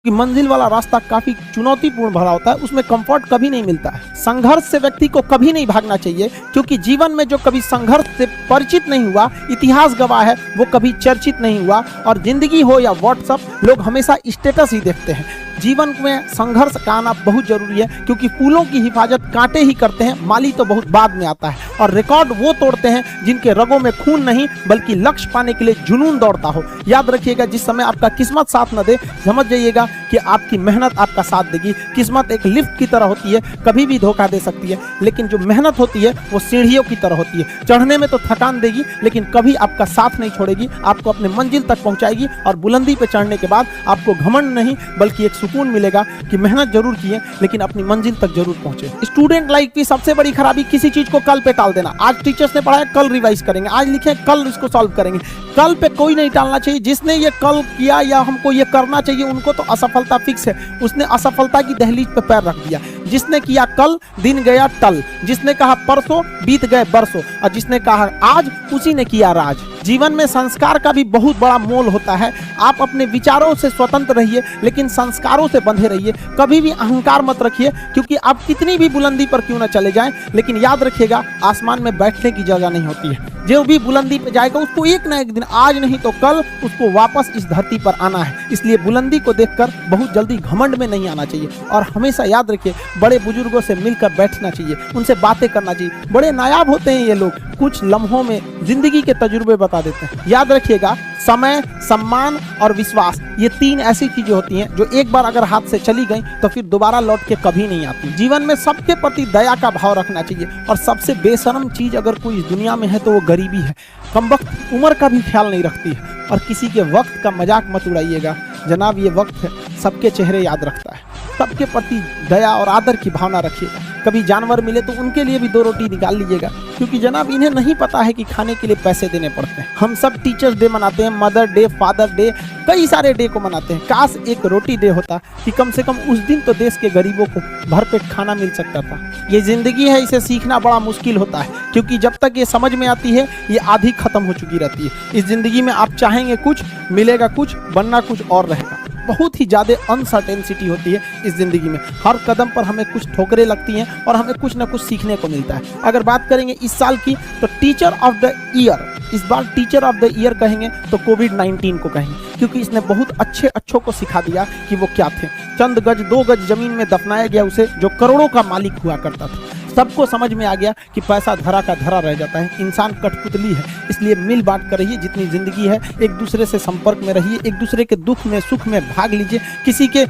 कि मंजिल वाला रास्ता काफी चुनौतीपूर्ण भरा होता है, उसमें कंफर्ट कभी नहीं मिलता है। संघर्ष से व्यक्ति को कभी नहीं भागना चाहिए, क्योंकि जीवन में जो कभी संघर्ष से परिचित नहीं हुआ, इतिहास गवाह है, वो कभी चर्चित नहीं हुआ। और जिंदगी हो या व्हाट्सएप, लोग हमेशा स्टेटस ही देखते हैं। जीवन में संघर्ष का आना बहुत जरूरी है, क्योंकि फूलों की हिफाजत कांटे ही करते हैं, माली तो बहुत बाद में आता है। और रिकॉर्ड वो तोड़ते हैं जिनके रगों में खून नहीं, बल्कि लक्ष्य पाने के लिए जुनून दौड़ता हो। याद रखिएगा, जिस समय आपका किस्मत साथ न दे, समझ जाइएगा कि आपकी मेहनत आपका साथ देगी। किस्मत एक लिफ्ट की तरह होती है, कभी भी धोखा दे सकती है, लेकिन जो मेहनत होती है वो सीढ़ियों की तरह होती है। चढ़ने में तो थकान देगी, लेकिन कभी आपका साथ नहीं छोड़ेगी, आपको अपने मंजिल तक पहुंचाएगी। और बुलंदी पे चढ़ने के बाद आपको घमंड नहीं, बल्कि एक सुकून मिलेगा कि मेहनत जरूर की है, लेकिन अपनी मंजिल तक जरूर पहुंचे। स्टूडेंट लाइफ की सबसे बड़ी खराबी किसी चीज को कल पे टाल देना। आज टीचर्स ने पढ़ाया, कल रिवाइज करेंगे, आज लिखे, कल इसको सॉल्व करेंगे। कल पे कोई नहीं टालना चाहिए। जिसने ये कल किया या हमको ये करना चाहिए, उनको तो असफलता फिक्स है। उसने असफलता की दहलीज पे पैर रख दिया। जिसने किया कल, दिन गया टल। जिसने कहा परसों, बीत गए बरसों। और जिसने कहा आज, उसी ने किया राज। जीवन में संस्कार का भी बहुत बड़ा मोल होता है। आप अपने विचारों से स्वतंत्र रहिए, लेकिन संस्कारों से बंधे रहिए। कभी भी अहंकार मत रखिए, क्योंकि आप कितनी भी बुलंदी पर क्यों न चले जाएं, लेकिन याद रखिएगा, आसमान में बैठने की जगह नहीं होती है। जो भी बुलंदी पे जाएगा, उसको एक ना एक दिन, आज नहीं तो कल, उसको वापस इस धरती पर आना है। इसलिए बुलंदी को देखकर बहुत जल्दी घमंड में नहीं आना चाहिए। और हमेशा याद रखिए, बड़े बुजुर्गों से मिलकर बैठना चाहिए, उनसे बातें करना चाहिए। बड़े नायाब होते हैं ये लोग, कुछ लम्हों में जिंदगी के तजुर्बे बता देते हैं। याद रखिएगा, समय, सम्मान और विश्वास, ये तीन ऐसी चीजें होती हैं जो एक बार अगर हाथ से चली गई तो फिर दोबारा लौट के कभी नहीं आती। जीवन में सबके प्रति दया का भाव रखना चाहिए। और सबसे बेशर्म चीज अगर कोई इस दुनिया में है तो वो गरीबी है। कमबख्त उम्र का भी ख्याल नहीं रखती है। और किसी के वक्त का मजाक मत उड़ाइएगा। जनाब, ये वक्त है, सबके चेहरे याद रखता है। सबके प्रति दया और आदर की भावना रखिएगा। कभी जानवर मिले तो उनके लिए भी 2 रोटी निकाल लीजिएगा, क्योंकि जनाब इन्हें नहीं पता है कि खाने के लिए पैसे देने पड़ते हैं। हम सब टीचर्स डे मनाते हैं, मदर डे, फादर डे, कई सारे डे को मनाते हैं। काश एक रोटी डे होता कि कम से कम उस दिन तो देश के गरीबों को भरपेट खाना मिल सकता था। ये जिंदगी है, इसे सीखना बड़ा मुश्किल होता है, क्योंकि जब तक ये समझ में आती है, ये आधी खत्म हो चुकी रहती है। इस जिंदगी में आप चाहेंगे कुछ, मिलेगा कुछ, बनना कुछ और रहेगा। बहुत ही ज़्यादा अनसर्टेनिटी होती है इस ज़िंदगी में। हर कदम पर हमें कुछ ठोकरें लगती हैं और हमें कुछ ना कुछ सीखने को मिलता है। अगर बात करेंगे इस साल की, तो टीचर ऑफ द ईयर, इस बार टीचर ऑफ द ईयर कहेंगे तो कोविड-19 को कहेंगे, क्योंकि इसने बहुत अच्छों को सिखा दिया कि वो क्या थे। चंद गज 2 गज जमीन में दफनाया गया उसे, जो करोड़ों का मालिक हुआ करता था। सबको समझ में आ गया कि पैसा धरा का धरा रह जाता है, इंसान कठपुतली है। इसलिए मिल बांट कर रहिए, जितनी जिंदगी है एक दूसरे से संपर्क में रहिए, एक दूसरे के दुख में सुख में भाग लीजिए। किसी के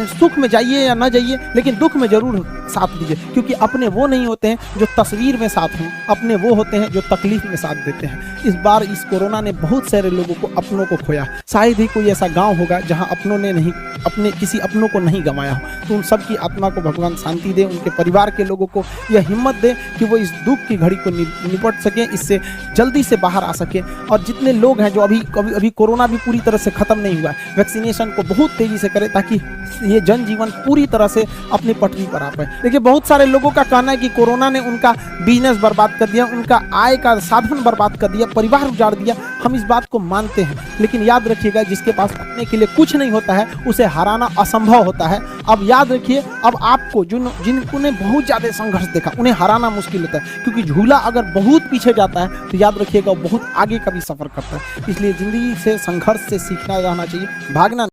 सुख में जाइए या ना जाइए, लेकिन दुख में जरूर साथ दीजिए, क्योंकि अपने वो नहीं होते हैं जो तस्वीर में साथ हों, अपने वो होते हैं जो तकलीफ में साथ देते हैं। इस बार इस कोरोना ने बहुत सारे लोगों को, अपनों को खोया। शायद ही कोई ऐसा गांव होगा जहां अपनों ने नहीं, अपने किसी अपनों को नहीं गंवाया हो। तो उन सब की आत्मा को भगवान शांति दे, उनके परिवार के लोगों को यह हिम्मत दे कि वो इस दुख की घड़ी को निपट सकें, इससे जल्दी से बाहर आ सकें। और जितने लोग हैं जो अभी कोरोना भी पूरी तरह से खत्म नहीं हुआ है, वैक्सीनेशन को बहुत तेजी से करें, ताकि ये जनजीवन पूरी तरह से अपनी पटरी पर आ पाए। देखिए, बहुत सारे लोगों का कहना है कि कोरोना ने उनका बिजनेस बर्बाद कर दिया, उनका आय का साधन बर्बाद कर दिया, परिवार उजाड़ दिया। हम इस बात को मानते हैं, लेकिन याद रखिएगा, जिसके पास अपने के लिए कुछ नहीं होता है, उसे हराना असंभव होता है। अब याद रखिए, अब आपको जिनको ने बहुत ज्यादा संघर्ष देखा, उन्हें हराना मुश्किल होता है, क्योंकि झूला अगर बहुत पीछे जाता है तो याद रखिएगा वो बहुत आगे का भी सफर करता है। इसलिए जिंदगी से, संघर्ष से सीखना रहना चाहिए, भागना